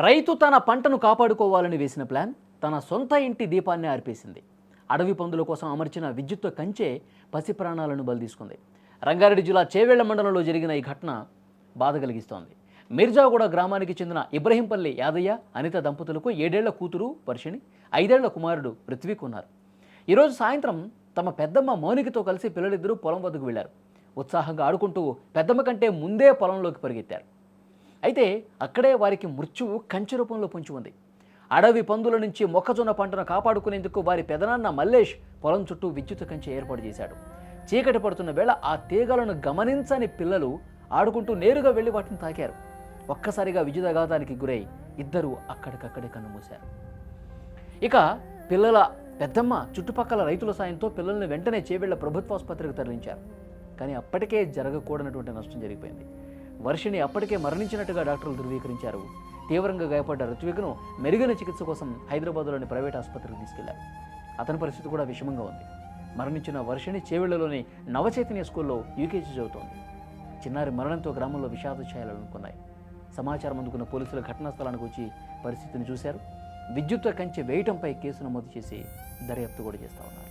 రైతు తన పంటను కాపాడుకోవాలని వేసిన ప్లాన్ తన సొంత ఇంటి దీపాన్ని ఆర్పేసింది. అడవి పందుల కోసం అమర్చిన విద్యుత్ కంచె పసి ప్రాణాలను బలితీసుకుంది. రంగారెడ్డి జిల్లా చేవెళ్ల మండలంలో జరిగిన ఈ ఘటన బాధ కలిగిస్తోంది. మిర్జాగూడ గ్రామానికి చెందిన ఇబ్రహీంపల్లి యాదయ్య, అనిత దంపతులకు 7 ఏళ్ల కూతురు వర్షిణి, 5 ఏళ్ల కుమారుడు పృథ్వీక్ ఉన్నారు. ఈరోజు సాయంత్రం తమ పెద్దమ్మ మౌనికతో కలిసి పిల్లలిద్దరూ పొలం వద్దకు వెళ్లారు. ఉత్సాహంగా ఆడుకుంటూ పెద్దమ్మ కంటే ముందే పొలంలోకి పరిగెత్తారు. అయితే అక్కడే వారికి మృత్యువు కంచె రూపంలో పొంచి ఉంది. అడవి పందుల నుంచి మొక్కజొన్న పంటను కాపాడుకునేందుకు వారి పెదనాన్న మల్లేష్ పొలం చుట్టూ విద్యుత్ కంచె ఏర్పాటు చేశాడు. చీకటి పడుతున్న వేళ ఆ తీగలను గమనించని పిల్లలు ఆడుకుంటూ నేరుగా వెళ్లి వాటిని తాకారు. ఒక్కసారిగా విద్యుదాఘాతానికి గురై ఇద్దరు అక్కడికక్కడే కన్నుమూశారు. ఇక పిల్లల పెద్దమ్మ చుట్టుపక్కల రైతుల సాయంతో పిల్లల్ని వెంటనే చేవెళ్ల ప్రభుత్వ ఆసుపత్రికి తరలించారు. కానీ అప్పటికే జరగకూడనటువంటి నష్టం జరిగిపోయింది. వర్షిణి అప్పటికే మరణించినట్టుగా డాక్టర్లు ధృవీకరించారు. తీవ్రంగా గాయపడ్డ ఋత్విక్ను మెరుగైన చికిత్స కోసం హైదరాబాద్లోని ప్రైవేట్ ఆసుపత్రికి తీసుకెళ్లారు. అతని పరిస్థితి కూడా విషమంగా ఉంది. మరణించిన వర్షిణి చేవెళ్లలోని నవచైతన్య స్కూల్లో యూకేజీ చదువుతోంది. చిన్నారి మరణంతో గ్రామంలో విషాద ఛాయలు అలుముకున్నాయి. సమాచారం అందుకున్న పోలీసులు ఘటనా స్థలానికి వచ్చి పరిస్థితిని చూశారు. విద్యుత్ కంచె వేయటంపై కేసు నమోదు చేసి దర్యాప్తు కూడా చేస్తా ఉన్నారు.